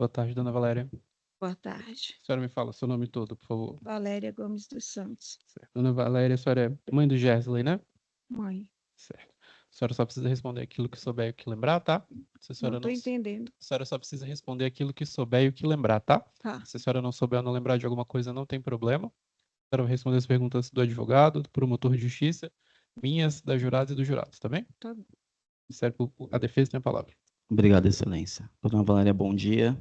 Boa tarde, dona Valéria. Boa tarde. A senhora me fala seu nome todo, por favor. Valéria Gomes dos Santos. Certo. Dona Valéria, a senhora é mãe do Gersley, né? Mãe, Certo. A senhora só precisa responder aquilo que souber e o que lembrar, tá? Se a não senhora não... estou entendendo. A senhora só precisa responder aquilo que souber e o que lembrar, tá? Tá, Se a senhora não souber ou não lembrar de alguma coisa, não tem problema. A senhora vai responder as perguntas do advogado, do promotor de justiça, minhas, da jurada e dos jurados, tá bem? tá bom. A defesa tem a palavra. Obrigado, Excelência. Dona Valéria, bom dia.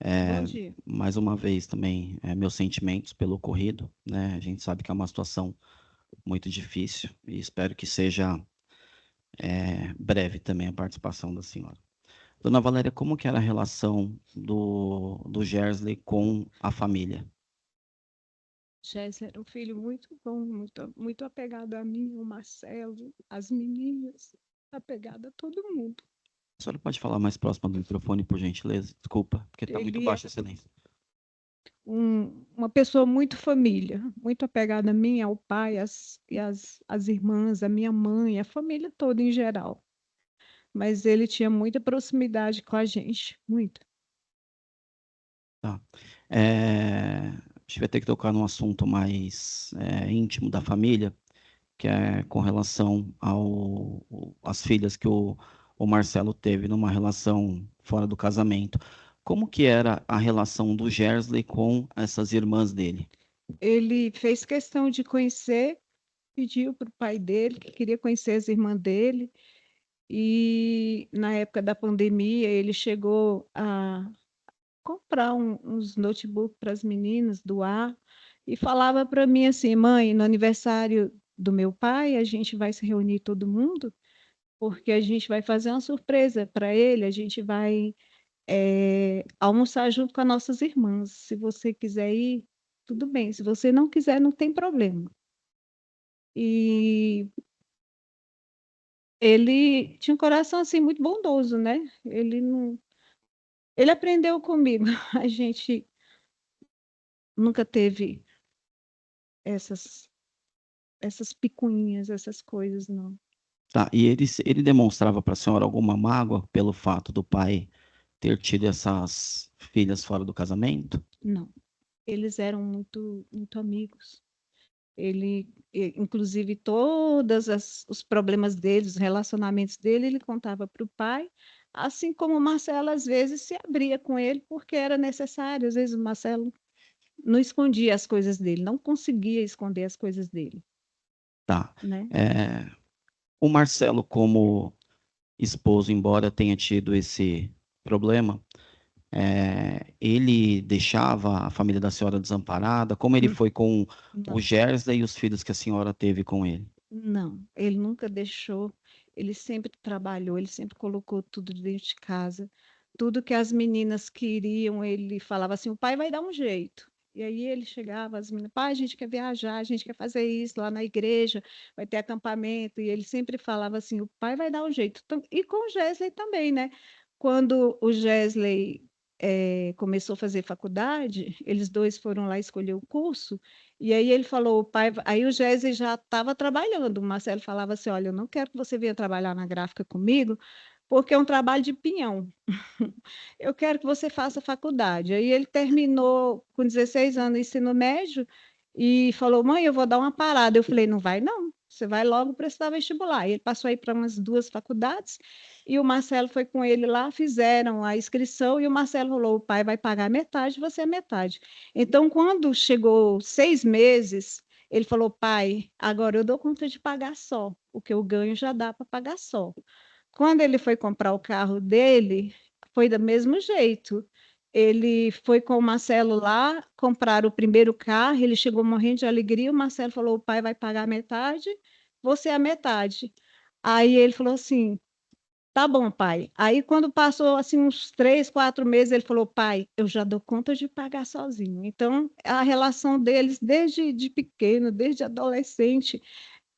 Bom dia. Mais uma vez também, meus sentimentos pelo ocorrido, né? A gente sabe que é uma situação muito difícil e espero que seja breve também a participação da senhora. Dona Valéria, como que era a relação do Gersley com a família? Jéssica era um filho muito bom, muito apegado a mim, o Marcelo, as meninas, apegado a todo mundo. A senhora pode falar mais próximo do microfone, por gentileza? Desculpa, porque está muito Ele é baixo, Excelência. uma pessoa muito família, muito apegada a mim, ao pai, as irmãs, a minha mãe, a família toda em geral. Mas ele tinha muita proximidade com a gente, muito. Tá. A gente vai ter que tocar num assunto mais íntimo da família, que é com relação às filhas que o Marcelo teve numa relação fora do casamento. Como que era a relação do Gersley com essas irmãs dele? Ele fez questão de conhecer, pediu para o pai dele, que queria conhecer as irmãs dele, e na época da pandemia ele chegou a comprar uns notebooks para as meninas, doar, e falava para mim assim, mãe, no aniversário do meu pai, a gente vai se reunir todo mundo, porque a gente vai fazer uma surpresa para ele, a gente vai almoçar junto com as nossas irmãs. Se você quiser ir, tudo bem. Se você não quiser, não tem problema. E ele tinha um coração assim muito bondoso, né? Ele não, ele aprendeu comigo. A gente nunca teve essas picuinhas, essas coisas, não. Tá, e ele demonstrava para a senhora alguma mágoa pelo fato do pai ter tido essas filhas fora do casamento? Não. Eles eram muito amigos. Inclusive, os problemas dele, os relacionamentos dele, ele contava para o pai, assim como o Marcelo, às vezes, se abria com ele porque era necessário. Às vezes, o Marcelo não escondia as coisas dele, não conseguia esconder as coisas dele, Tá. né? O Marcelo, como esposo, embora tenha tido esse problema, ele deixava a família da senhora desamparada? Como ele foi com o Não, Gersley e os filhos que a senhora teve com ele? não, ele nunca deixou, ele sempre trabalhou, ele sempre colocou tudo dentro de casa. Tudo que as meninas queriam, ele falava assim: o pai vai dar um jeito. E aí ele chegava, as meninas, pai, a gente quer viajar, a gente quer fazer isso lá na igreja, vai ter acampamento. E ele sempre falava assim: o pai vai dar um jeito. E com o Gesley também, né? Quando o Gesley começou a fazer faculdade, eles dois foram lá escolher o curso. E aí ele falou, o pai, aí o Gesley já estava trabalhando. O Marcelo falava assim: olha, eu não quero que você venha trabalhar na gráfica comigo, porque é um trabalho de pinhão. Eu quero que você faça faculdade. Aí ele terminou com 16 anos o ensino médio e falou: mãe, eu vou dar uma parada. Eu falei: não vai, não. Você vai logo prestar vestibular. E ele passou aí para umas duas faculdades e o Marcelo foi com ele lá, fizeram a inscrição e o Marcelo falou: o pai vai pagar metade, você é metade. Então, quando chegou 6 meses, ele falou: pai, agora eu dou conta de pagar só. O que eu ganho já dá para pagar só. Quando ele foi comprar o carro dele, foi do mesmo jeito. Ele foi com o Marcelo lá comprar o primeiro carro, ele chegou morrendo de alegria, o Marcelo falou: o pai vai pagar metade, você a metade. Aí ele falou assim: tá bom, pai. Aí quando passou assim uns 3, 4 meses, ele falou: pai, eu já dou conta de pagar sozinho. Então, a relação deles desde de pequeno, desde adolescente,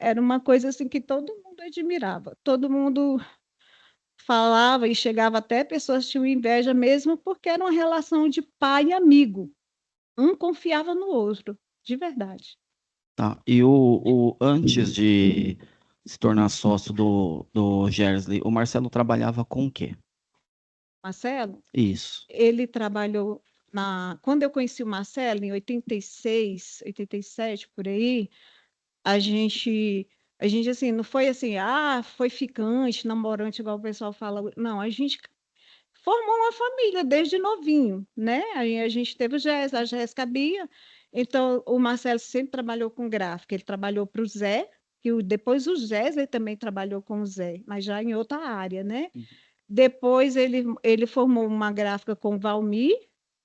era uma coisa assim que todo mundo admirava. Todo mundo falava e chegava até pessoas que tinham inveja mesmo, porque era uma relação de pai e amigo. Um confiava no outro, de verdade. Tá. E antes de se tornar sócio do Gersley, o Marcelo trabalhava com o quê? Marcelo, Isso. ele trabalhou quando eu conheci o Marcelo, em 86, 87, por aí, a gente, assim, não foi assim, foi ficante, namorante, igual o pessoal fala. Não, a gente formou uma família desde novinho, né? Aí a gente teve a Jéssica, a Bia. Então, o Marcelo sempre trabalhou com gráfica. Ele trabalhou para o Zé, depois o Jéssica também trabalhou com o Zé, mas já em outra área, né? Uhum. Depois ele formou uma gráfica com o Valmir,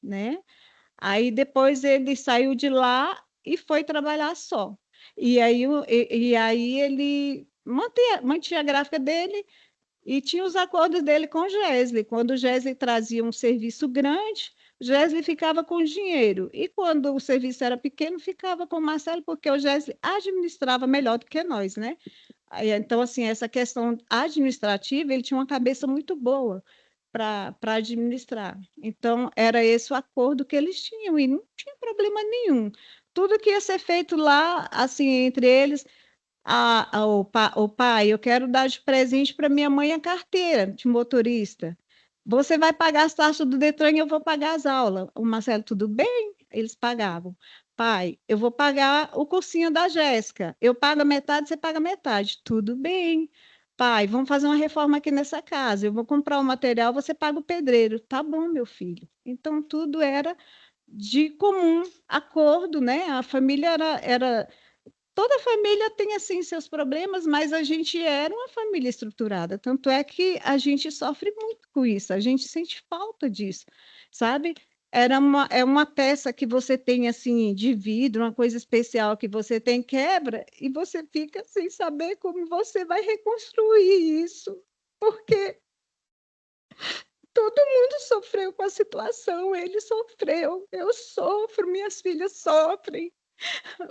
né? Aí depois ele saiu de lá e foi trabalhar só. E aí ele mantinha a gráfica dele e tinha os acordos dele com o Gesley. Quando o Gesley trazia um serviço grande, o Gesley ficava com o dinheiro. E quando o serviço era pequeno, ficava com o Marcelo, porque o Gesley administrava melhor do que nós, né? Então, assim, essa questão administrativa, ele tinha uma cabeça muito boa para administrar. Então, era esse o acordo que eles tinham, e não tinha problema nenhum. Tudo que ia ser feito lá, assim, entre eles, o pai, eu quero dar de presente para minha mãe a carteira de motorista. Você vai pagar as taxas do Detran e eu vou pagar as aulas. O Marcelo, tudo bem? Eles pagavam. Pai, eu vou pagar o cursinho da Jéssica. Eu pago a metade, você paga a metade. Tudo bem. Pai, vamos fazer uma reforma aqui nessa casa. Eu vou comprar o material, você paga o pedreiro. Tá bom, meu filho. Então, tudo era de comum acordo, né? A família era toda família tem assim seus problemas, mas a gente era uma família estruturada. Tanto é que a gente sofre muito com isso, a gente sente falta disso, sabe? É uma peça que você tem assim de vidro, uma coisa especial que você tem quebra e você fica sem saber como você vai reconstruir isso, porque todo mundo sofreu com a situação, ele sofreu, eu sofro, minhas filhas sofrem,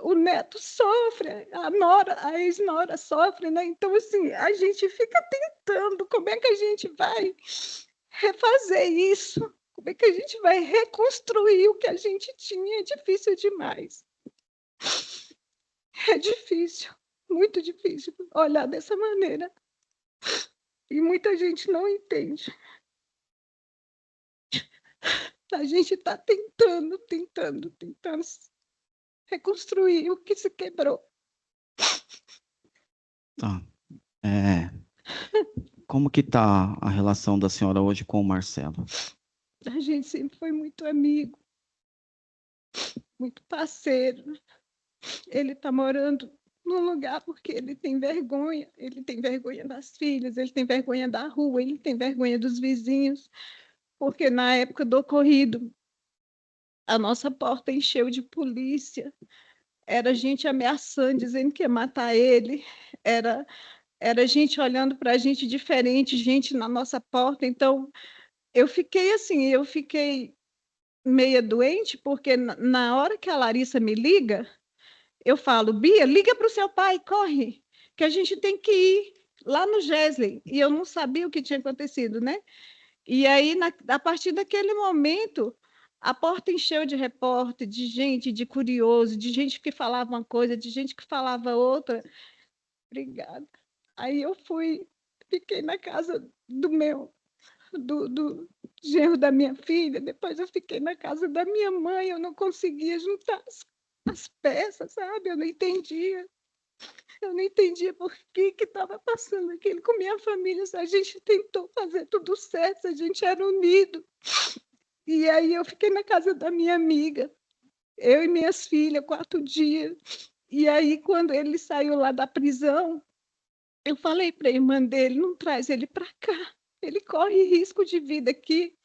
o neto sofre, a nora, a ex-nora sofre, né? Então, assim, a gente fica tentando, como é que a gente vai refazer isso? Como é que a gente vai reconstruir o que a gente tinha? É difícil demais. É difícil, muito difícil olhar dessa maneira. E muita gente não entende. A gente está tentando reconstruir o que se quebrou. Tá. Como que tá a relação da senhora hoje com o Marcelo? A gente sempre foi muito amigo, muito parceiro. Ele está morando num lugar porque ele tem vergonha das filhas, ele tem vergonha da rua, ele tem vergonha dos vizinhos, porque na época do ocorrido, a nossa porta encheu de polícia, era gente ameaçando, dizendo que ia matar ele, era gente olhando para a gente diferente, gente na nossa porta. Então, eu fiquei meia doente, porque na hora que a Larissa me liga, eu falo, Bia, liga para o seu pai, corre, que a gente tem que ir lá no Gesley. E eu não sabia o que tinha acontecido, né? E aí, a partir daquele momento, a porta encheu de repórter, de gente, de curioso, de gente que falava uma coisa, de gente que falava outra. Obrigada. Aí eu fiquei na casa do genro da minha filha, depois eu fiquei na casa da minha mãe, eu não conseguia juntar as peças, sabe? Eu não entendia por que estava passando aquilo com minha família, se a gente tentou fazer tudo certo, se a gente era unido. E aí eu fiquei na casa da minha amiga, eu e minhas filhas, 4 dias. E aí, quando ele saiu lá da prisão, eu falei para a irmã dele, não traz ele para cá, ele corre risco de vida aqui,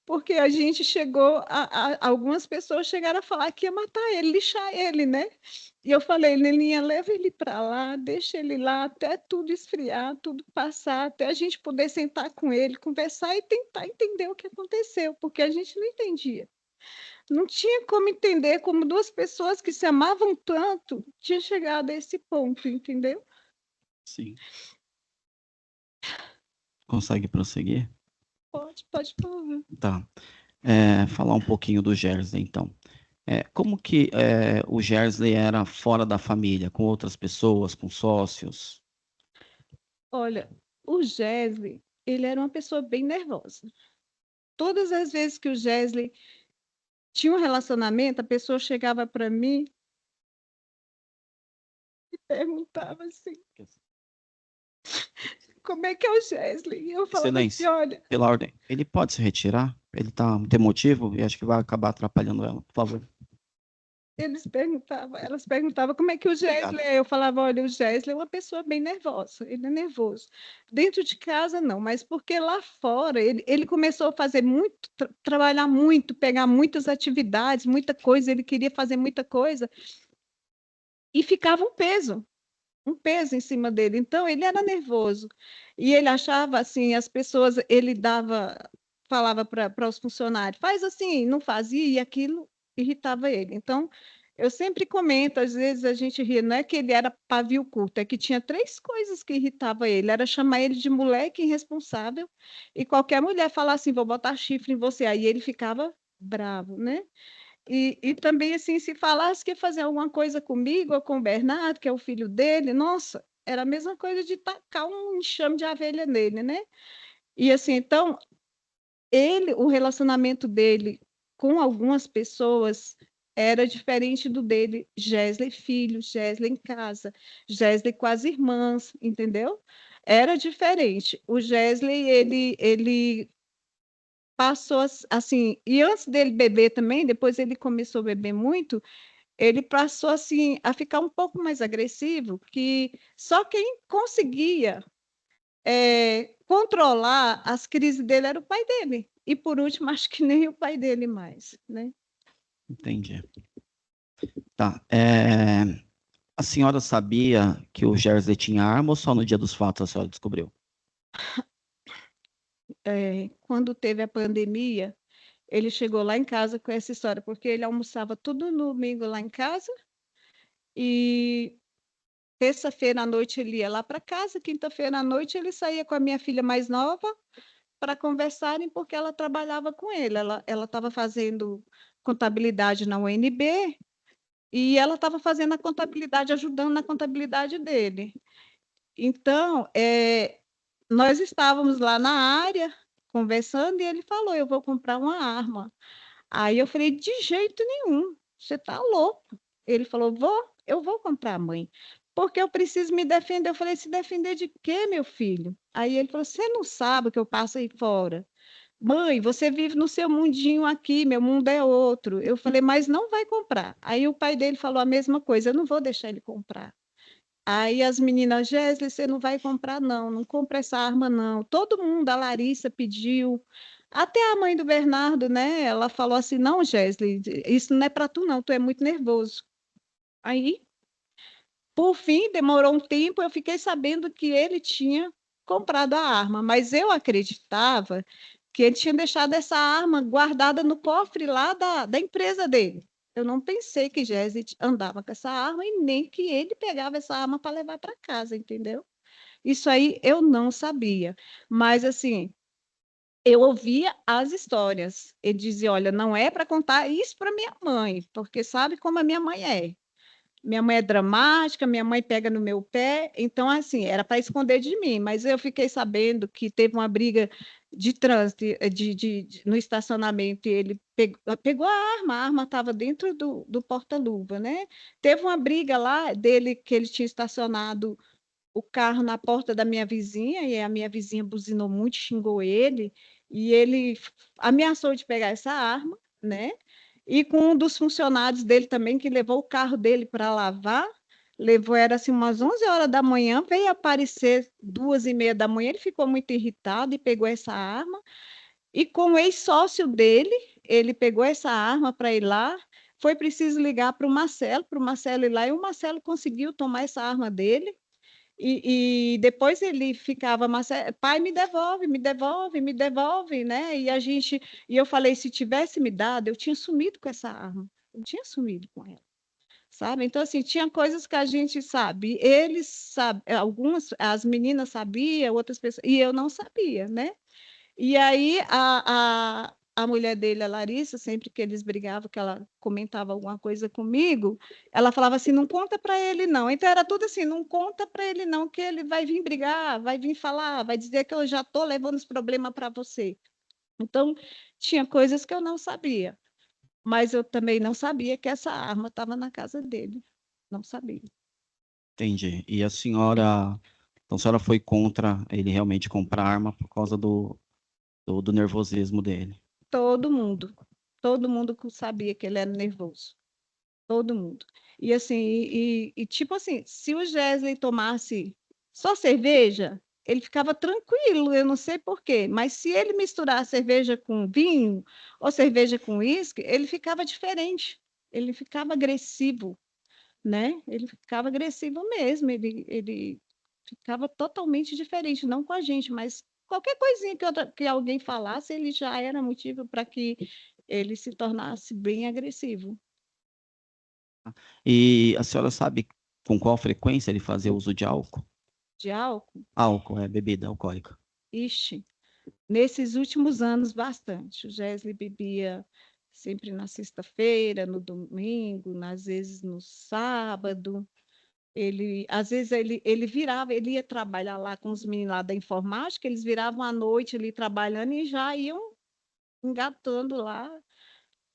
porque a gente algumas pessoas chegaram a falar que ia matar ele, lixar ele, né? E eu falei, Nelinha, leva ele para lá, deixa ele lá até tudo esfriar, tudo passar, até a gente poder sentar com ele, conversar e tentar entender o que aconteceu, porque a gente não entendia. Não tinha como entender como duas pessoas que se amavam tanto tinham chegado a esse ponto, entendeu? Sim. Consegue prosseguir? Pode falar. Tá. Falar um pouquinho do Gersley, então. Como que o Gersley era fora da família, com outras pessoas, com sócios? Olha, o Gesley, ele era uma pessoa bem nervosa. todas as vezes que o Gesley tinha um relacionamento, a pessoa chegava para mim e perguntava assim, como é que é o Gesley? E eu falava assim, Excelência, olha, pela ordem, ele pode se retirar? Ele tem motivo e acho que vai acabar atrapalhando ela, por favor. elas perguntavam como é que o Obrigado. Gesley é. Eu falava, olha, o Gesley é uma pessoa bem nervosa, ele é nervoso. Dentro de casa, não, mas porque lá fora ele começou a fazer muito, trabalhar muito, pegar muitas atividades, muita coisa, ele queria fazer muita coisa, e ficava um peso em cima dele. Então, ele era nervoso. E ele achava assim, as pessoas, ele falava para os funcionários, faz assim, não fazia, e aquilo irritava ele. Então, eu sempre comento, às vezes a gente ria, não é que ele era pavio curto, é que tinha 3 coisas que irritavam ele, era chamar ele de moleque irresponsável, e qualquer mulher falar assim, vou botar chifre em você, aí ele ficava bravo, né? E também, assim, se falasse que ia fazer alguma coisa comigo ou com o Bernardo, que é o filho dele, nossa, era a mesma coisa de tacar um enxame de abelha nele, né? E assim, então, o relacionamento dele com algumas pessoas era diferente do dele, Gesley filho, Gesley em casa, Gesley com as irmãs, entendeu? Era diferente. O Gesley, ele passou assim, e antes dele beber também, depois ele começou a beber muito, ele passou assim a ficar um pouco mais agressivo, que só quem conseguia controlar as crises dele era o pai dele. E por último, acho que nem o pai dele mais, né? Entendi. Tá. A senhora sabia que o Gesley tinha arma ou só no dia dos fatos a senhora descobriu? Quando teve a pandemia, ele chegou lá em casa com essa história, porque ele almoçava todo domingo lá em casa e terça-feira à noite ele ia lá para casa, quinta-feira à noite ele saía com a minha filha mais nova para conversarem, porque ela trabalhava com ele. Ela estava fazendo contabilidade na UNB e ela estava fazendo a contabilidade, ajudando na contabilidade dele. Então, nós estávamos lá na área conversando e ele falou: eu vou comprar uma arma. Aí eu falei: de jeito nenhum, você está louco. Ele falou: eu vou comprar, mãe, porque eu preciso me defender. Eu falei: se defender de quê, meu filho? Aí ele falou: você não sabe o que eu passo aí fora. Mãe, você vive no seu mundinho aqui, meu mundo é outro. Eu falei: mas não vai comprar. Aí o pai dele falou a mesma coisa: eu não vou deixar ele comprar. Aí as meninas, Jéssica, você não vai comprar, não, não compra essa arma, não. Todo mundo, a Larissa pediu, até a mãe do Bernardo, né? Ela falou assim: não, Jéssica, isso não é para tu, não, tu é muito nervoso. Aí, por fim, demorou um tempo, eu fiquei sabendo que ele tinha comprado a arma, mas eu acreditava que ele tinha deixado essa arma guardada no cofre lá da empresa dele. Eu não pensei que Jéssica andava com essa arma e nem que ele pegava essa arma para levar para casa, entendeu? Isso aí eu não sabia. Mas, assim, eu ouvia as histórias. Ele dizia: olha, não é para contar isso para minha mãe, porque sabe como a minha mãe é. Minha mãe é dramática, minha mãe pega no meu pé, então, assim, era para esconder de mim, mas eu fiquei sabendo que teve uma briga de trânsito no estacionamento, e ele pegou a arma estava dentro do porta-luva, né? Teve uma briga lá dele, que ele tinha estacionado o carro na porta da minha vizinha, e a minha vizinha buzinou muito, xingou ele, e ele ameaçou de pegar essa arma, né? E com um dos funcionários dele também, que levou o carro dele para lavar, levou, era assim, umas 11 horas da manhã, veio aparecer 2h30 da manhã, ele ficou muito irritado e pegou essa arma, e com o ex-sócio dele, ele pegou essa arma para ir lá, foi preciso ligar para o Marcelo ir lá, e o Marcelo conseguiu tomar essa arma dele, e depois ele ficava, pai, me devolve, me devolve, me devolve, né? E eu falei: se tivesse me dado, eu tinha sumido com essa arma, eu tinha sumido com ela, sabe? Então, assim, tinha coisas que a gente sabe, eles sabem, algumas, as meninas sabiam, outras pessoas, e eu não sabia, né? E aí a mulher dele, a Larissa, sempre que eles brigavam, que ela comentava alguma coisa comigo, ela falava assim: não conta para ele, não. Então era tudo assim: não conta para ele, não, que ele vai vir brigar, vai vir falar, vai dizer que eu já estou levando os problemas para você. Então, tinha coisas que eu não sabia, mas eu também não sabia que essa arma estava na casa dele. Não sabia. Entendi. E a senhora, então a senhora foi contra ele realmente comprar arma por causa do nervosismo dele? Todo mundo sabia que ele era nervoso. Todo mundo. E assim, tipo assim, se o Gesley tomasse só cerveja, ele ficava tranquilo, eu não sei por quê, mas se ele misturar cerveja com vinho ou cerveja com uísque, ele ficava diferente, ele ficava agressivo, né? Ele ficava agressivo mesmo, ele ficava totalmente diferente, não com a gente, mas qualquer coisinha que alguém falasse, ele já era motivo para que ele se tornasse bem agressivo. E a senhora sabe com qual frequência ele fazia uso de álcool? De álcool. Álcool é bebida alcoólica. Ixi, nesses últimos anos, bastante. O Gesley bebia sempre na sexta-feira, no domingo, às vezes no sábado. Às vezes ele virava, ele ia trabalhar lá com os meninos lá da informática, eles viravam à noite ali trabalhando e já iam engatando lá,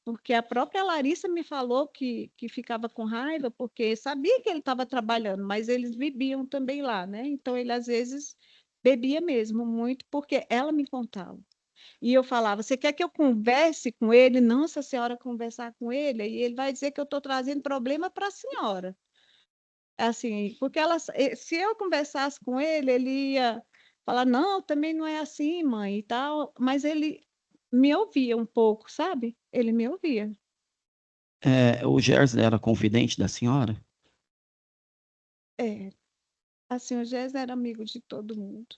porque a própria Larissa me falou que ficava com raiva, porque sabia que ele estava trabalhando, mas eles bebiam também lá, né? Então ele às vezes bebia mesmo muito, porque ela me contava. E eu falava: você quer que eu converse com ele? Não, se a senhora conversar com ele, e ele vai dizer que eu estou trazendo problema para a senhora. Assim, porque se eu conversasse com ele, ele ia falar: não, também não é assim, mãe, e tal. Mas ele me ouvia um pouco, sabe? Ele me ouvia. O Gerson era confidente da senhora? É, assim, o Gés era amigo de todo mundo.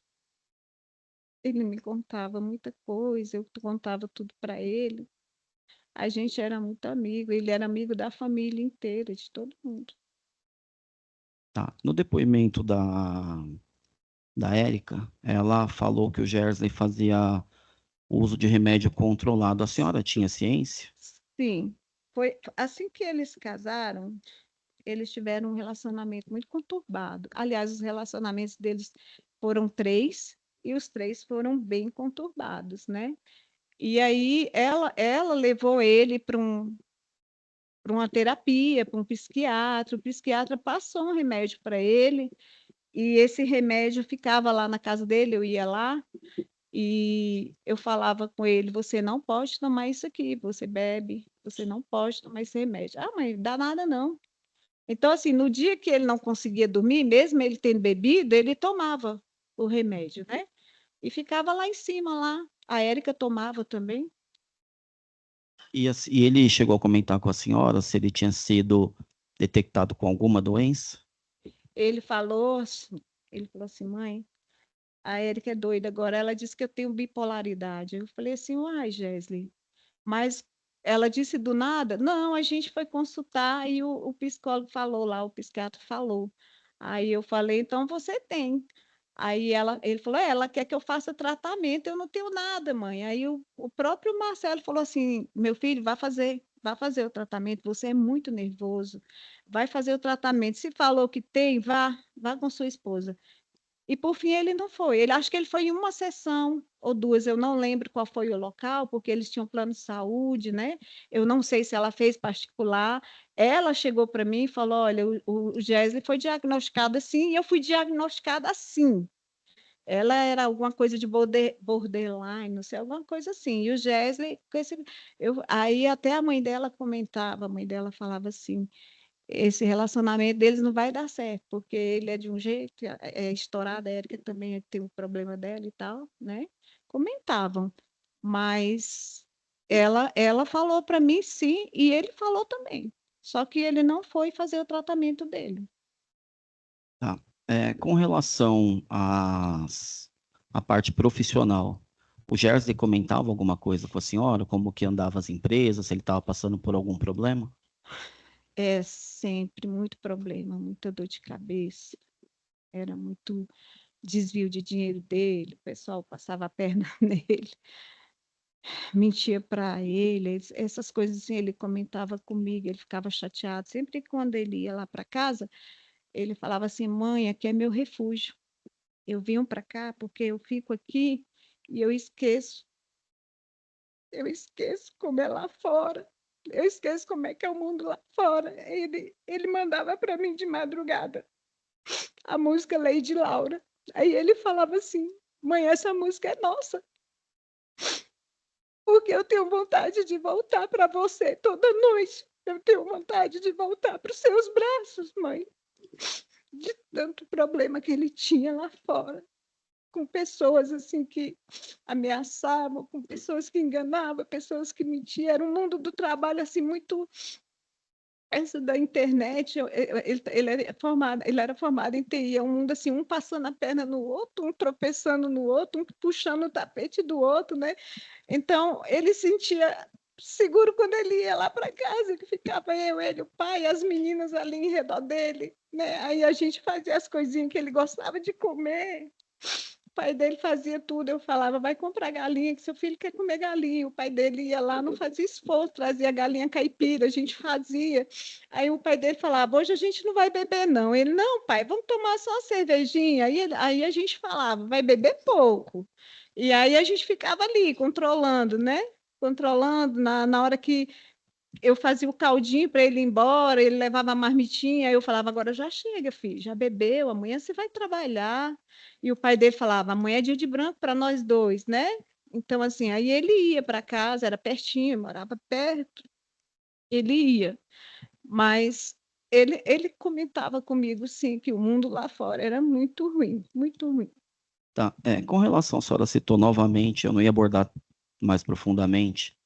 Ele me contava muita coisa, eu contava tudo para ele. A gente era muito amigo, ele era amigo da família inteira, de todo mundo. Tá. No depoimento da Érica, ela falou que o Gerson fazia uso de remédio controlado. A senhora tinha ciência? Sim, foi assim que eles casaram, eles tiveram um relacionamento muito conturbado. Aliás, os relacionamentos deles foram três e os três foram bem conturbados, né? E aí ela levou ele para uma terapia, para um psiquiatra. O psiquiatra passou um remédio para ele e esse remédio ficava lá na casa dele, eu ia lá e eu falava com ele: você não pode tomar isso aqui, você bebe, você não pode tomar esse remédio. Ah, mãe, dá nada não. Então, assim, no dia que ele não conseguia dormir, mesmo ele tendo bebido, ele tomava o remédio, né? E ficava lá em cima, lá. A Érica tomava também. E ele chegou a comentar com a senhora se ele tinha sido detectado com alguma doença? Ele falou assim, mãe, a Érica é doida agora, ela disse que eu tenho bipolaridade. Eu falei assim: uai, Gesley, mas ela disse do nada? Não, a gente foi consultar e o psicólogo falou lá, o psiquiatra falou. Aí eu falei: então você tem. Aí ele falou: ela quer que eu faça tratamento, eu não tenho nada, mãe. Aí o próprio Marcelo falou assim: meu filho, vá fazer o tratamento, você é muito nervoso, vai fazer o tratamento. Se falou que tem, vá com sua esposa. E por fim ele não foi. Ele acho que ele foi em uma sessão ou duas, eu não lembro qual foi o local, porque eles tinham plano de saúde, né? Eu não sei se ela fez particular. Ela chegou para mim e falou: olha, o Gesley foi diagnosticado assim, e eu fui diagnosticada assim. Ela era alguma coisa de borderline, não sei, alguma coisa assim. E o Gesley, aí até a mãe dela comentava, a mãe dela falava assim: esse relacionamento deles não vai dar certo, porque ele é de um jeito, é estourado, a Érica também tem o problema dela e tal, né? Comentavam, mas ela falou para mim sim, e ele falou também. Só que ele não foi fazer o tratamento dele. Tá. Com relação à parte profissional, o Gerson comentava alguma coisa com a senhora, como que andava as empresas, se ele estava passando por algum problema? É sempre muito problema, muita dor de cabeça. Era muito desvio de dinheiro dele, o pessoal passava a perna nele, mentia para ele, essas coisas assim, ele comentava comigo, ele ficava chateado. Sempre quando ele ia lá para casa, ele falava assim: mãe, aqui é meu refúgio. Eu vim para cá porque eu fico aqui e eu esqueço Eu esqueço como é lá fora. Eu esqueço como é que é o mundo lá fora. Ele mandava para mim de madrugada a música Lady Laura. Aí ele falava assim: mãe, essa música é nossa, porque eu tenho vontade de voltar para você toda noite. Eu tenho vontade de voltar para os seus braços, mãe. De tanto problema que ele tinha lá fora, com pessoas assim que ameaçavam, com pessoas que enganavam, pessoas que mentiam. Era um mundo do trabalho assim muito. Essa da internet, ele era formado em TI, é um mundo assim, um passando a perna no outro, um tropeçando no outro, um puxando o tapete do outro, né? Então, ele sentia seguro quando ele ia lá para casa, que ficava eu, ele, o pai, as meninas ali em redor dele, né? Aí a gente fazia as coisinhas que ele gostava de comer. O pai dele fazia tudo, eu falava, vai comprar galinha, que seu filho quer comer galinha. O pai dele ia lá, não fazia esforço, trazia galinha caipira, a gente fazia. Aí o pai dele falava, hoje a gente não vai beber, não. Ele, não, pai, vamos tomar só uma cervejinha. Aí a gente falava, vai beber pouco. E aí a gente ficava ali, controlando, né? Controlando, na hora que eu fazia o caldinho para ele ir embora, ele levava a marmitinha, aí eu falava, agora já chega, filho, já bebeu, amanhã você vai trabalhar. E o pai dele falava, amanhã é dia de branco para nós dois, né? Então, assim, aí ele ia para casa, era pertinho, morava perto, ele ia. Mas ele comentava comigo, sim, que o mundo lá fora era muito ruim, muito ruim. Tá. Com relação, a senhora citou novamente, eu não ia abordar mais profundamente,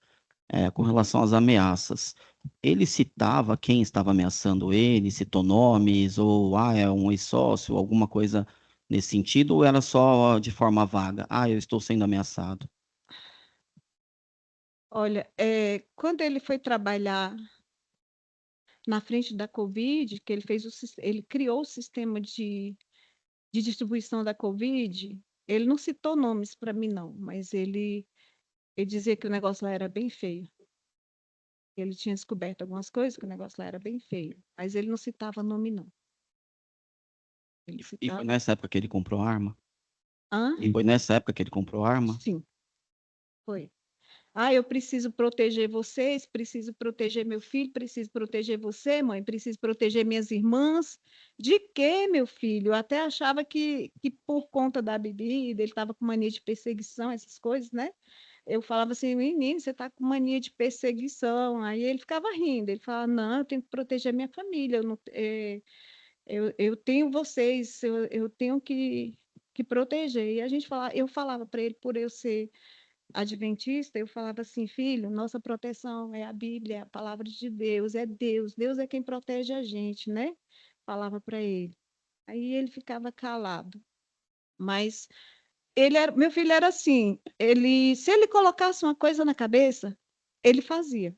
com relação às ameaças. Ele citava quem estava ameaçando ele, citou nomes, ou é um ex-sócio, alguma coisa nesse sentido, ou era só de forma vaga? Eu estou sendo ameaçado. Olha, quando ele foi trabalhar na frente da Covid, que ele criou o sistema de distribuição da Covid, ele não citou nomes para mim, não, mas ele dizia que o negócio lá era bem feio. Ele tinha descoberto algumas coisas, que o negócio lá era bem feio, mas ele não citava nome, não. Ele E foi citava. nessa época que ele comprou arma? Hã? E foi nessa época que ele comprou arma? Sim, foi. Eu preciso proteger vocês, preciso proteger meu filho, preciso proteger você, mãe, preciso proteger minhas irmãs. De quê, meu filho? Eu até achava que por conta da bebida, ele estava com mania de perseguição, essas coisas, né? Eu falava assim, menino, você está com mania de perseguição. Aí ele ficava rindo, ele falava, não, eu tenho que proteger minha família, eu tenho vocês, eu tenho que proteger. E eu falava para ele, por eu ser adventista, eu falava assim, filho, nossa proteção é a Bíblia, é a palavra de Deus, é Deus, Deus é quem protege a gente, né? Falava para ele. Aí ele ficava calado. Mas meu filho era assim, se ele colocasse uma coisa na cabeça, ele fazia.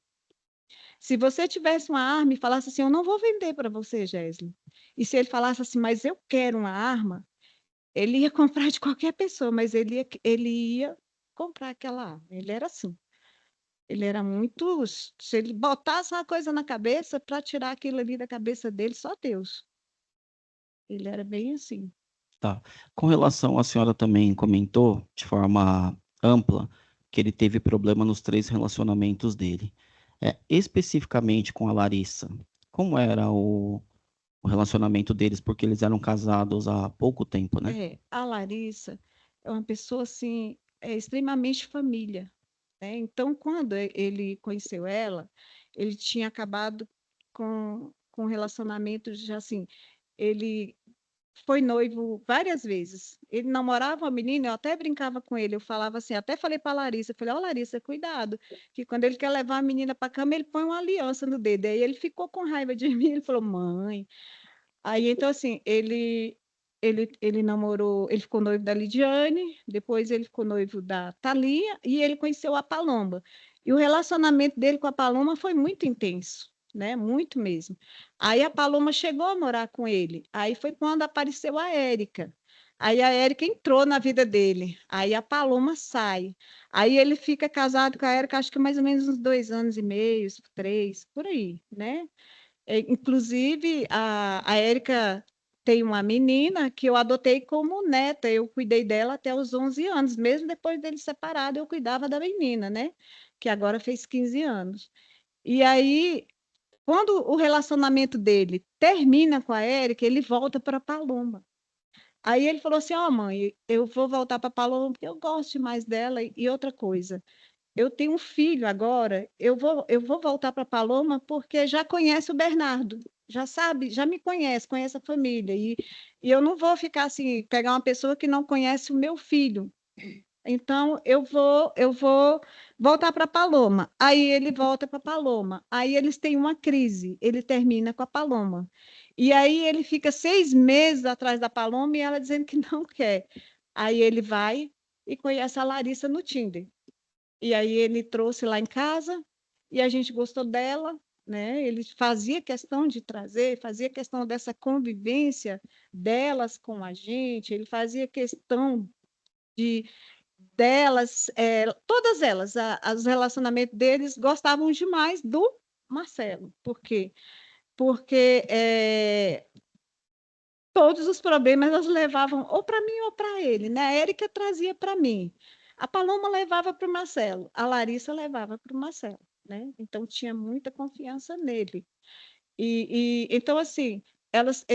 Se você tivesse uma arma e falasse assim, eu não vou vender para você, Gésli. E se ele falasse assim, mas eu quero uma arma, ele ia comprar de qualquer pessoa, mas ele ia comprar aquela arma. Ele era assim. Ele era muito. Se ele botasse uma coisa na cabeça, para tirar aquilo ali da cabeça dele, só Deus. Ele era bem assim. Tá. Com relação, a senhora também comentou, de forma ampla, que ele teve problema nos 3 relacionamentos dele. Especificamente com a Larissa, como era o relacionamento deles? Porque eles eram casados há pouco tempo, né? A Larissa é uma pessoa assim, extremamente família, né? Então, quando ele conheceu ela, ele tinha acabado com um relacionamento já assim, ele foi noivo várias vezes. Ele namorava uma menina, eu até brincava com ele, eu falava assim, até falei para Larissa, eu falei, ó, Larissa, cuidado, que quando ele quer levar a menina para cama, ele põe uma aliança no dedo. Aí ele ficou com raiva de mim, ele falou, mãe. Aí então assim, ele namorou, ele ficou noivo da Lidiane, depois ele ficou noivo da Thalia e ele conheceu a Paloma. E o relacionamento dele com a Paloma foi muito intenso, né? Muito mesmo. Aí a Paloma chegou a morar com ele. Aí foi quando apareceu a Érica. Aí a Érica entrou na vida dele. Aí a Paloma sai. Aí ele fica casado com a Érica, acho que mais ou menos uns 2 anos e meio, 3, por aí, né? Inclusive, a Érica tem uma menina que eu adotei como neta, eu cuidei dela até os 11 anos, mesmo depois dele separado, eu cuidava da menina, né? Que agora fez 15 anos. E aí, quando o relacionamento dele termina com a Érica, ele volta para Paloma. Aí ele falou assim: Ó, mãe, eu vou voltar para Paloma porque eu gosto mais dela. E outra coisa, eu tenho um filho agora, eu vou voltar para Paloma porque já conhece o Bernardo, já sabe, já me conhece, conhece a família. E eu não vou ficar assim, pegar uma pessoa que não conhece o meu filho. Então, eu vou voltar para Paloma. Aí ele volta para Paloma. Aí eles têm uma crise. Ele termina com a Paloma. E aí ele fica 6 meses atrás da Paloma e ela dizendo que não quer. Aí ele vai e conhece a Larissa no Tinder. E aí ele trouxe lá em casa e a gente gostou dela, né? Ele fazia questão de trazer, fazia questão dessa convivência delas com a gente, ele fazia questão de delas, todas elas, os relacionamentos deles gostavam demais do Marcelo. Por quê? Porque todos os problemas elas levavam ou para mim ou para ele, né? A Érica trazia para mim, a Paloma levava para o Marcelo, a Larissa levava para o Marcelo, né? Então tinha muita confiança nele. Então, assim, elas,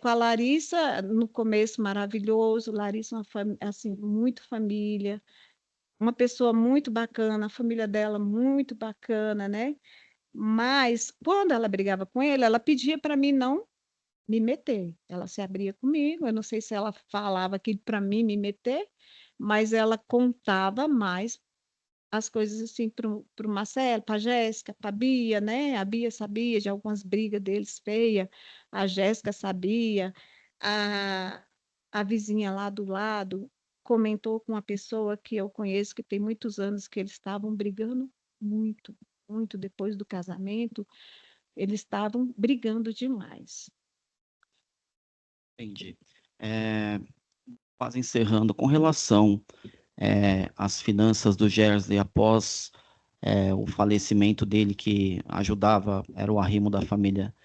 com a Larissa, no começo maravilhoso, Larissa, assim, muito família, uma pessoa muito bacana, a família dela muito bacana, né? Mas quando ela brigava com ele, ela pedia para mim não me meter. Ela se abria comigo, eu não sei se ela falava aquilo para mim me meter, mas ela contava mais as coisas assim para o Marcelo, para a Jéssica, para a Bia, né? A Bia sabia de algumas brigas deles feias, a Jéssica sabia, a, a vizinha lá do lado comentou com uma pessoa que eu conheço que tem muitos anos que eles estavam brigando muito, muito depois do casamento, eles estavam brigando demais. Entendi. Quase encerrando, com relação às finanças do Gersley após o falecimento dele, que ajudava, era o arrimo da família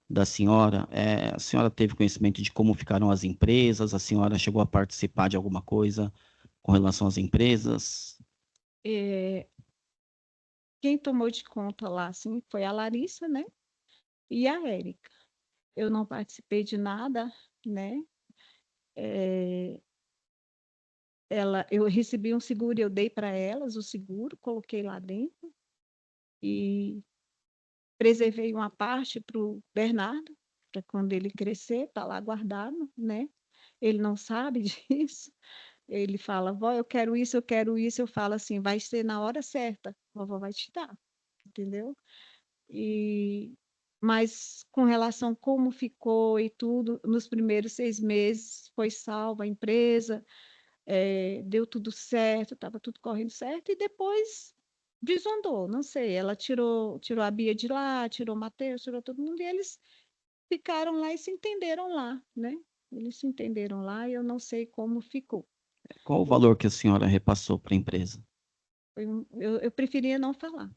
da senhora, a senhora teve conhecimento de como ficaram as empresas? A senhora chegou a participar de alguma coisa com relação às empresas? É, quem tomou de conta lá assim, foi a Larissa, né? E a Érica. Eu não participei de nada, né? É, eu recebi um seguro, eu dei para elas o seguro, coloquei lá dentro e preservei uma parte para o Bernardo, para quando ele crescer, está lá guardado, né? Ele não sabe disso. Ele fala, vó, eu quero isso, eu quero isso. Eu falo assim, vai ser na hora certa, a vovó vai te dar, entendeu? E mas com relação a como ficou e tudo, nos primeiros 6 meses foi salva a empresa, deu tudo certo, estava tudo correndo certo, e depois desandou, não sei, ela tirou a Bia de lá, tirou o Matheus, tirou todo mundo, e eles ficaram lá e se entenderam lá, né? Eles se entenderam lá e eu não sei como ficou. Qual o valor que a senhora repassou para a empresa? Eu preferia não falar.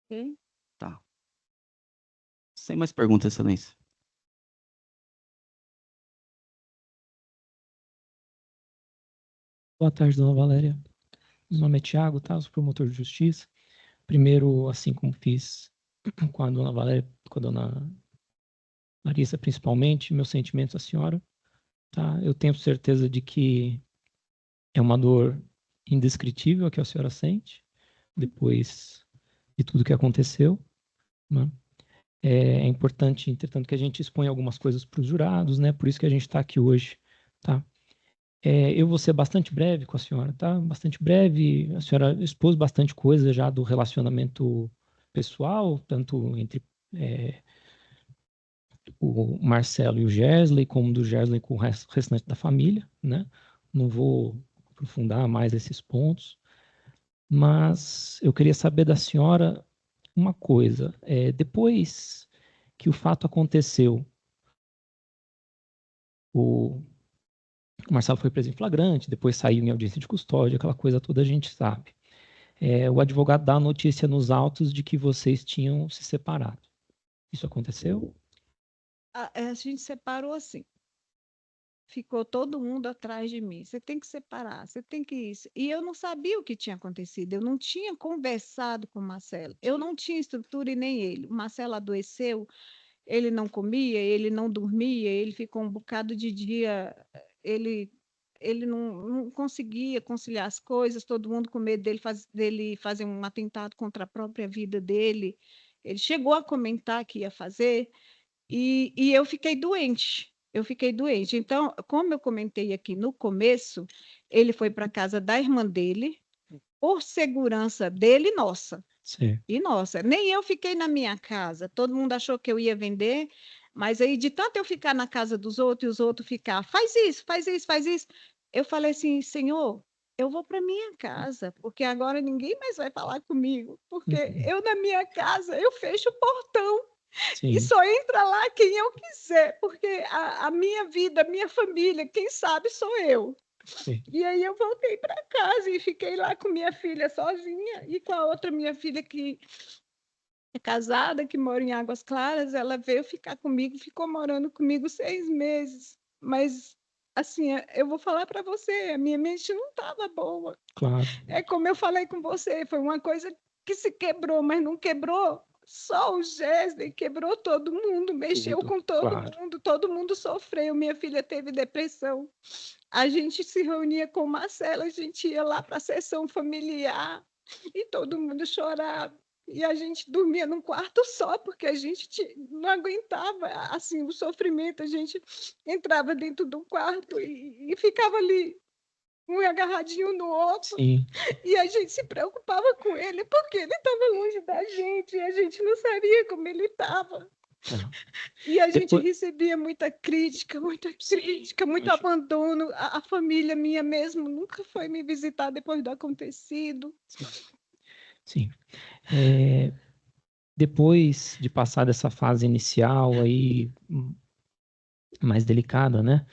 Ok? Tá. Sem mais perguntas, Excelência. Boa tarde, dona Valéria. Meu nome é Tiago, tá? Eu sou promotor de justiça. Primeiro, assim como fiz com a dona Valéria, com a dona Larissa, principalmente, meus sentimentos à senhora, tá? Eu tenho certeza de que é uma dor indescritível que a senhora sente depois de tudo que aconteceu, né? É importante, entretanto, que a gente exponha algumas coisas para os jurados, né? Por isso que a gente está aqui hoje, tá? Eu vou ser bastante breve com a senhora, tá? Bastante breve. A senhora expôs bastante coisa já do relacionamento pessoal, tanto entre o Marcelo e o Gersley, como do Gersley com o restante da família, né? Não vou aprofundar mais esses pontos, mas eu queria saber da senhora uma coisa. Depois que o fato aconteceu, o Marcelo foi preso em flagrante, depois saiu em audiência de custódia, aquela coisa toda a gente sabe. O advogado dá a notícia nos autos de que vocês tinham se separado. Isso aconteceu? a gente separou assim. Ficou todo mundo atrás de mim. Você tem que separar, você tem que isso. E eu não sabia o que tinha acontecido. Eu não tinha conversado com o Marcelo. Eu não tinha estrutura e nem ele. O Marcelo adoeceu, ele não comia, ele não dormia, ele ficou um bocado de dia, ele ele não conseguia conciliar as coisas, todo mundo com medo dele fazer um atentado contra a própria vida dele. Ele chegou a comentar que ia fazer, e eu fiquei doente. Eu fiquei doente. Então, como eu comentei aqui no começo, ele foi para a casa da irmã dele, por segurança dele e nossa. Sim. E nossa, nem eu fiquei na minha casa. Todo mundo achou que eu ia vender, mas aí de tanto eu ficar na casa dos outros e os outros ficar, faz isso, faz isso, faz isso. Eu falei assim, Senhor, eu vou para minha casa, porque agora ninguém mais vai falar comigo, porque eu na minha casa eu fecho o portão e Sim. só entra lá quem eu quiser, porque a minha vida, a minha família, quem sabe sou eu. Sim. E aí eu voltei para casa e fiquei lá com minha filha sozinha e com a outra minha filha que é casada, que mora em Águas Claras. Ela veio ficar comigo, ficou morando comigo 6 meses. Mas, assim, eu vou falar para você, a minha mente não estava boa. Claro. É como eu falei com você, foi uma coisa que se quebrou, mas não quebrou só o Gesley, quebrou todo mundo, mexeu Tudo, com claro. todo mundo sofreu. Minha filha teve depressão. A gente se reunia com o Marcelo, a gente ia lá para a sessão familiar e todo mundo chorava. E a gente dormia num quarto só, porque a gente não aguentava assim, o sofrimento. A gente entrava dentro do quarto e ficava ali, um agarradinho no outro. Sim. E a gente se preocupava com ele, porque ele estava longe da gente e a gente não sabia como ele estava. E a gente recebia muita crítica, muito abandono. A família minha mesmo nunca foi me visitar depois do acontecido. Sim. Depois de passar dessa fase inicial aí, mais delicada, né?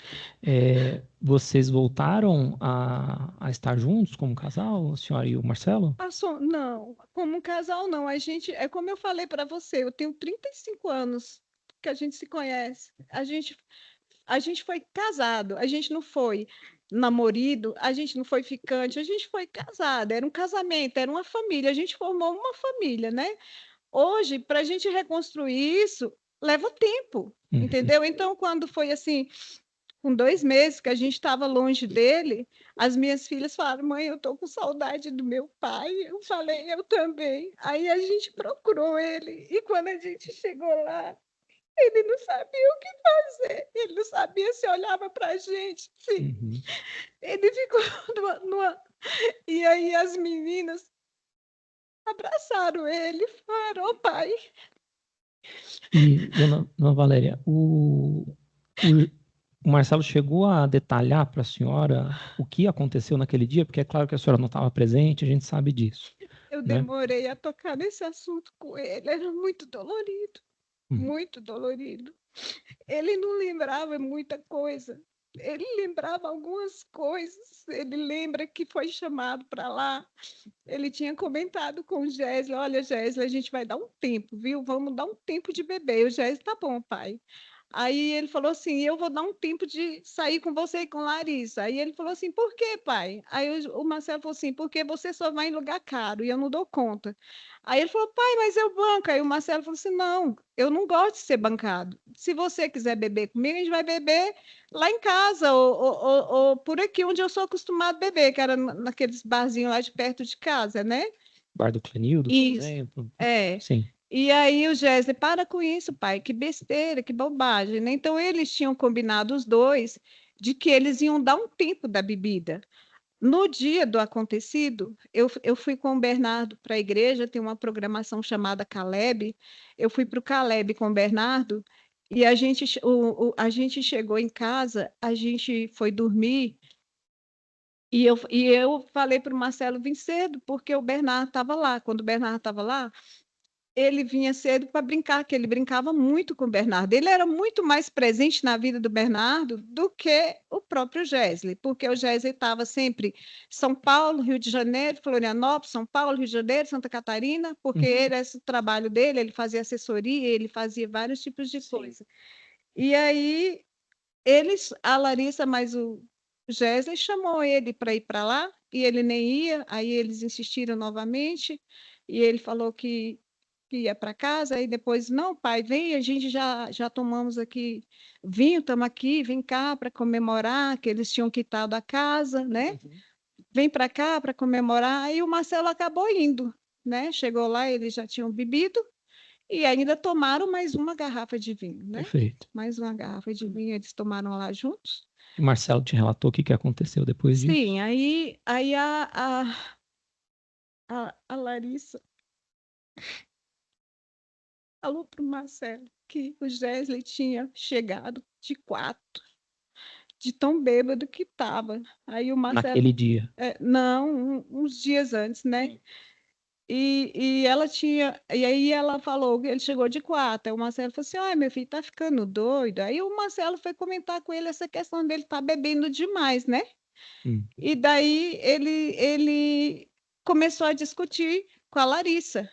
Vocês voltaram a estar juntos como casal, a senhora e o Marcelo? Não, como um casal não. A gente, é como eu falei para você, eu tenho 35 anos que a gente se conhece. A gente foi casado, a gente não foi namorado, a gente não foi ficante, a gente foi casado, era um casamento, era uma família, a gente formou uma família, né? Hoje, para a gente reconstruir isso, leva tempo, entendeu? Então, quando foi assim, com 2 meses que a gente estava longe dele, as minhas filhas falaram, mãe, eu estou com saudade do meu pai. Eu falei, eu também. Aí a gente procurou ele, e quando a gente chegou lá, ele não sabia o que fazer, ele não sabia se olhava para a gente. Sim. Ele ficou E aí as meninas abraçaram ele e falaram, ô pai. E, dona Valéria, o Marcelo chegou a detalhar para a senhora o que aconteceu naquele dia? Porque é claro que a senhora não estava presente, a gente sabe disso. Eu né? demorei a tocar nesse assunto com ele, era muito dolorido, muito dolorido. Ele não lembrava muita coisa, ele lembrava algumas coisas. Ele lembra que foi chamado para lá, ele tinha comentado com o Gesley, olha, Gesley, a gente vai dar um tempo, viu? Vamos dar um tempo de beber. O Gesley, tá bom, pai. Aí ele falou assim, eu vou dar um tempo de sair com você e com Larissa. Aí ele falou assim, por quê, pai? Aí o Marcelo falou assim, porque você só vai em lugar caro e eu não dou conta. Aí ele falou, pai, mas eu banco. Aí o Marcelo falou assim, não, eu não gosto de ser bancado. Se você quiser beber comigo, a gente vai beber lá em casa ou por aqui onde eu sou acostumado a beber, que era naqueles barzinhos lá de perto de casa, né? Bar do Clenildo, por exemplo. Sim. E aí o Gesley, para com isso, pai, que besteira, que bobagem, né? Então eles tinham combinado os dois de que eles iam dar um tempo da bebida. No dia do acontecido, eu fui com o Bernardo para a igreja, tem uma programação chamada Caleb. Eu fui para o Caleb com o Bernardo e a gente chegou em casa, a gente foi dormir e eu falei para o Marcelo vir cedo, porque o Bernardo estava lá. Quando o Bernardo estava lá, ele vinha cedo para brincar, que ele brincava muito com o Bernardo. Ele era muito mais presente na vida do Bernardo do que o próprio Gesley, porque o Gesley estava sempre São Paulo, Rio de Janeiro, Florianópolis, São Paulo, Rio de Janeiro, Santa Catarina, porque esse trabalho dele, ele fazia assessoria, ele fazia vários tipos de coisa. E aí, a Larissa, mas o Gesley chamou ele para ir para lá, e ele nem ia, aí eles insistiram novamente, e ele falou que ia para casa, aí depois, não, pai, vem, a gente já tomamos aqui vinho, estamos aqui, vem cá para comemorar, que eles tinham quitado a casa, né? Vem para cá para comemorar, aí o Marcelo acabou indo, né? Chegou lá, eles já tinham bebido, e ainda tomaram mais uma garrafa de vinho, né? Perfeito. Mais uma garrafa de vinho, eles tomaram lá juntos. E o Marcelo te relatou o que aconteceu depois disso? Sim, aí a Larissa falou para o Marcelo que o Gesley tinha chegado de quarto, de tão bêbado que estava. Aí o Marcelo, Naquele dia. não, uns dias antes, né? E ela tinha, e aí ela falou que ele chegou de quarto. Aí o Marcelo falou assim: ai, meu filho, tá ficando doido. Aí o Marcelo foi comentar com ele essa questão dele estar bebendo demais, né? E daí ele começou a discutir com a Larissa.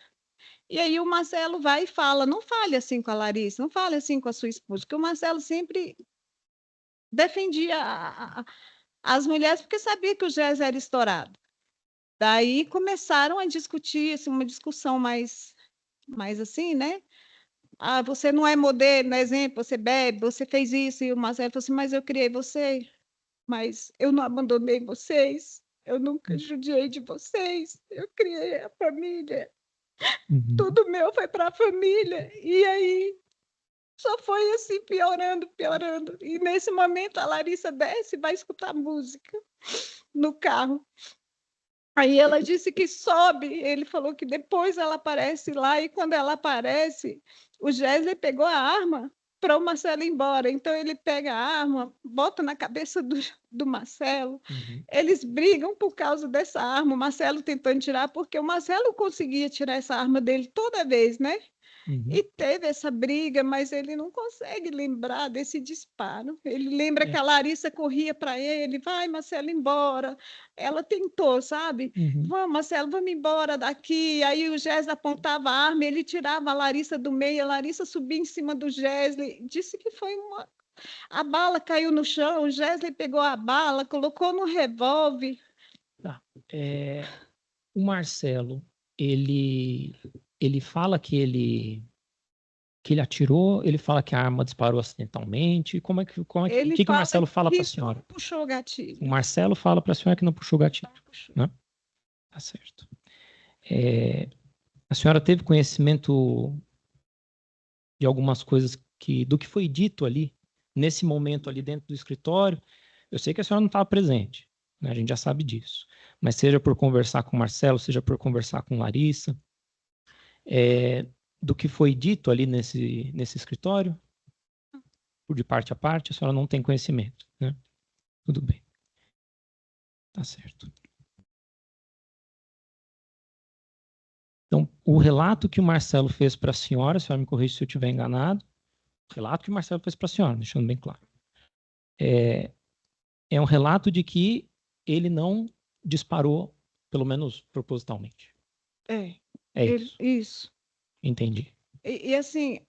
E aí o Marcelo vai e fala: não fale assim com a Larissa, não fale assim com a sua esposa, porque o Marcelo sempre defendia as mulheres porque sabia que o Gés era estourado. Daí começaram a discutir, assim, uma discussão mais assim, né? Ah, você não é modelo, exemplo, você bebe, você fez isso. E o Marcelo falou assim: mas eu criei você, mas eu não abandonei vocês, eu nunca judiei de vocês, eu criei a família, tudo meu foi para a família. E aí só foi assim, piorando, piorando. E nesse momento a Larissa desce e vai escutar música no carro. Aí ela disse que sobe, ele falou que depois ela aparece lá, e quando ela aparece, o Gesley pegou a arma para o Marcelo ir embora. Então ele pega a arma, bota na cabeça do Marcelo, eles brigam por causa dessa arma, o Marcelo tentando tirar, porque o Marcelo conseguia tirar essa arma dele toda vez, né? E teve essa briga, mas ele não consegue lembrar desse disparo. Ele lembra que a Larissa corria para ele: vai, Marcelo, embora. Ela tentou, sabe? Vamos, Marcelo, vamos embora daqui. Aí o Gesley apontava a arma, ele tirava a Larissa do meio, a Larissa subia em cima do Gesley. Disse que foi uma. A bala caiu no chão, o Gesley pegou a bala, colocou no revólver. Tá. O Marcelo, ele fala que ele atirou, ele fala que a arma disparou acidentalmente. Ele que o fala Marcelo fala para a que senhora? puxou o gatilho. O Marcelo fala para a senhora que não puxou o gatilho, né? Tá certo. A senhora teve conhecimento de algumas coisas do que foi dito ali, nesse momento ali dentro do escritório? Eu sei que a senhora não estava presente, né? A gente já sabe disso. Mas seja por conversar com o Marcelo, seja por conversar com Larissa, do que foi dito ali nesse escritório, por de parte a parte, a senhora não tem conhecimento, né? Tudo bem. Tá certo. Então, o relato que o Marcelo fez para a senhora me corrija se eu estiver enganado, o relato que o Marcelo fez para a senhora, deixando bem claro, é um relato de que ele não disparou, pelo menos propositalmente. É isso. Isso. Entendi. E assim,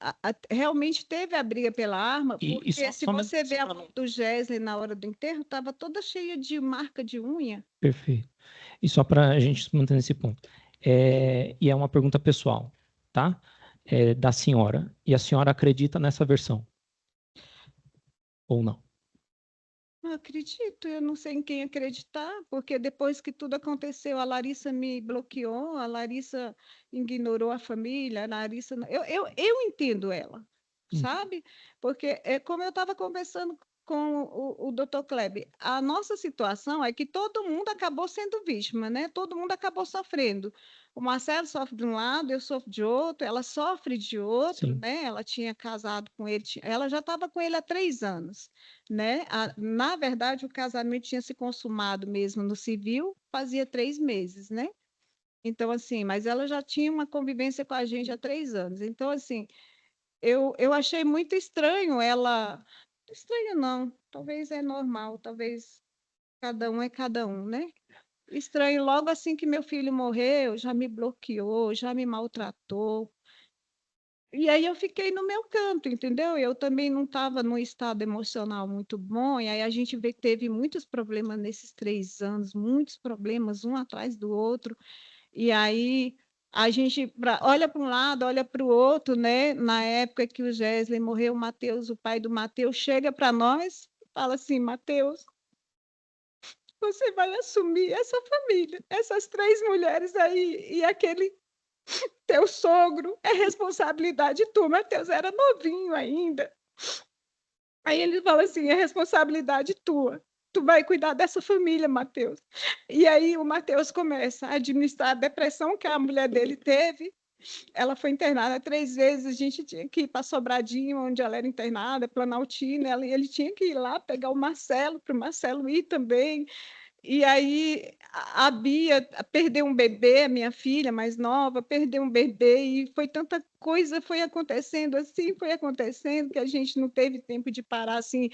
realmente teve a briga pela arma, porque se você vê a mão do Gesley na hora do enterro, estava toda cheia de marca de unha. Perfeito. E só para a gente se manter nesse ponto. E é uma pergunta pessoal, tá? Da senhora. E a senhora acredita nessa versão? Ou não? Eu acredito, eu não sei em quem acreditar, porque depois que tudo aconteceu, a Larissa me bloqueou, a Larissa ignorou a família, a Larissa. Eu entendo ela, sabe? Porque, como eu estava conversando com o Dr. Kleber, a nossa situação é que todo mundo acabou sendo vítima, né? Todo mundo acabou sofrendo. O Marcelo sofre de um lado, eu sofro de outro, ela sofre de outro, né? Ela tinha casado com ele, ela já estava com ele há 3 anos, né? Na verdade, o casamento tinha se consumado mesmo no civil, fazia 3 meses, né? Então, assim, mas ela já tinha uma convivência com a gente há 3 anos. Então, assim, eu achei muito estranho ela. Estranho não, talvez é normal, talvez cada um é cada um, né? Estranho, logo assim que meu filho morreu, já me bloqueou, já me maltratou. E aí eu fiquei no meu canto, entendeu? Eu também não estava num estado emocional muito bom, e aí a gente teve muitos problemas nesses 3 anos, muitos problemas, um atrás do outro, e aí a gente olha para um lado, olha para o outro, né? Na época que o Gesley morreu, o Mateus, o pai do Mateus, chega para nós e fala assim: Mateus, você vai assumir essa família, essas 3 mulheres aí, e aquele teu sogro, é responsabilidade tua. Mateus era novinho ainda. Aí ele fala assim: é responsabilidade tua. Tu vai cuidar dessa família, Mateus. E aí o Mateus começa a administrar a depressão que a mulher dele teve. Ela foi internada 3 vezes, a gente tinha que ir para Sobradinho, onde ela era internada, Planaltina, ele tinha que ir lá pegar o Marcelo, para o Marcelo ir também. E aí a Bia perdeu um bebê, a minha filha mais nova, perdeu um bebê, e foi tanta coisa, foi acontecendo assim, foi acontecendo, que a gente não teve tempo de parar assim,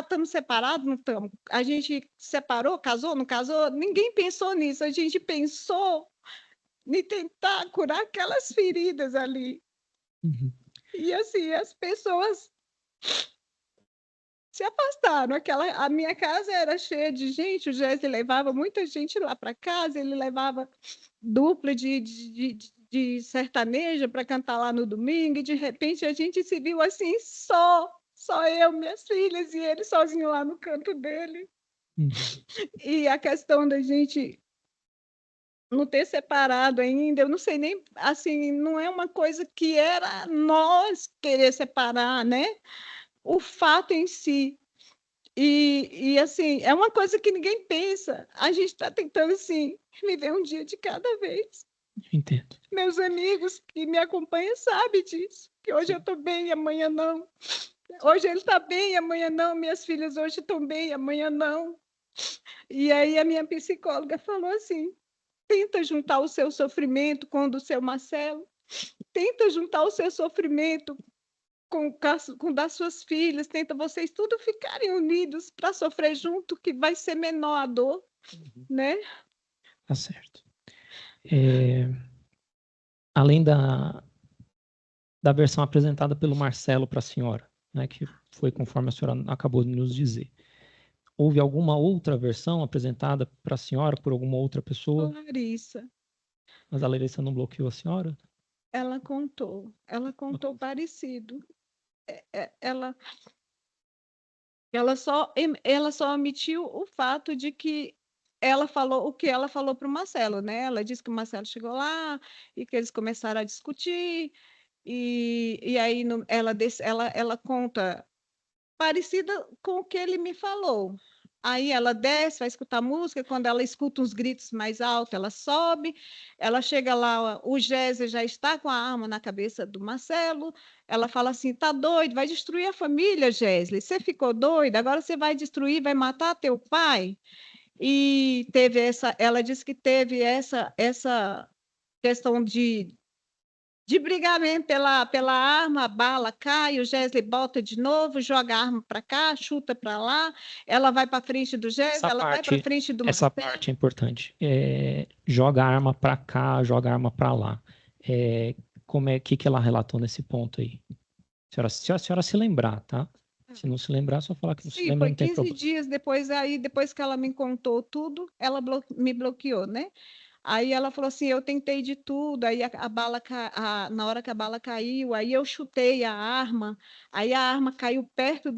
estamos separados, não estamos? A gente separou, casou, não casou? Ninguém pensou nisso, a gente pensou em tentar curar aquelas feridas ali. Uhum. E assim, as pessoas se afastaram. A minha casa era cheia de gente, o Jesse levava muita gente lá para casa, ele levava dupla de sertaneja para cantar lá no domingo, e de repente a gente se viu assim, só eu, minhas filhas, e ele sozinho lá no canto dele. Uhum. E a questão da gente não ter separado ainda, eu não sei nem, assim, não é uma coisa que era nós querer separar, né? O fato em si. E assim, é uma coisa que ninguém pensa. A gente está tentando, assim, viver um dia de cada vez. Eu entendo. Meus amigos que me acompanham sabem disso, que hoje eu estou bem e amanhã não. Hoje ele está bem e amanhã não. Minhas filhas hoje estão bem e amanhã não. E aí a minha psicóloga falou assim: tenta juntar o seu sofrimento com o do seu Marcelo, tenta juntar o seu sofrimento com das suas filhas, tenta vocês tudo ficarem unidos para sofrer junto, que vai ser menor a dor, né? Tá certo. Além da versão apresentada pelo Marcelo para a senhora, né, que foi conforme a senhora acabou de nos dizer, houve alguma outra versão apresentada para a senhora por alguma outra pessoa? Larissa, Mas a Larissa não bloqueou a senhora? ela contou parecido. Ela só omitiu o fato de que ela falou o que ela falou para o Marcelo, né? Ela disse que o Marcelo chegou lá e que eles começaram a discutir, e aí ela conta parecida com o que ele me falou. Aí ela desce, vai escutar música, quando ela escuta uns gritos mais altos, ela sobe, ela chega lá, o Géser já está com a arma na cabeça do Marcelo, ela fala assim: tá doido, vai destruir a família, Géser, você ficou doido, agora você vai destruir, vai matar teu pai? E ela disse que teve essa questão de brigar mesmo pela arma, a bala cai, o Gesley bota de novo, joga a arma para cá, chuta para lá, ela vai para frente do Gesley, ela vai para frente do Essa Marcelo. parte é importante. Joga a arma para cá, joga a arma para lá. Que ela relatou nesse ponto aí? Se a senhora se lembrar, tá? Se não se lembrar, só falar que não se lembra, Foi não tem 15 problema. dias depois, aí depois que ela me contou tudo, ela me bloqueou, né? Aí ela falou assim: eu tentei de tudo, aí a bala na hora que a bala caiu, aí eu chutei a arma, aí a arma caiu perto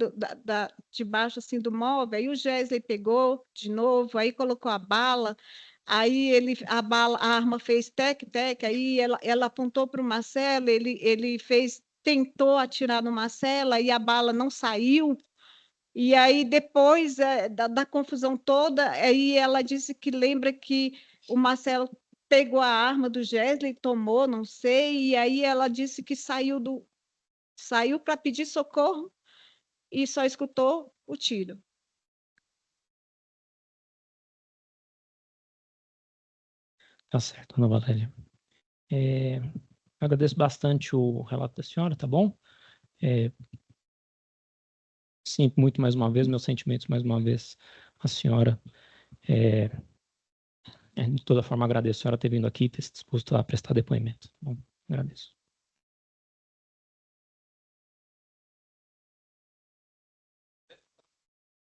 de baixo assim do móvel, aí o Gesley pegou de novo, aí colocou a bala, aí a arma fez tec-tec, aí ela apontou para o Marcelo, ele tentou atirar no Marcelo, aí a bala não saiu. E aí, depois da confusão toda, aí ela disse que lembra que o Marcelo pegou a arma do Gesley, tomou, não sei, e aí ela disse que saiu para pedir socorro e só escutou o tiro. Tá certo, Ana Valéria. Agradeço bastante o relato da senhora, tá bom? Sinto muito mais uma vez, meus sentimentos mais uma vez à senhora. De toda forma, agradeço a senhora ter vindo aqui e ter se disposto a prestar depoimento. Bom, agradeço.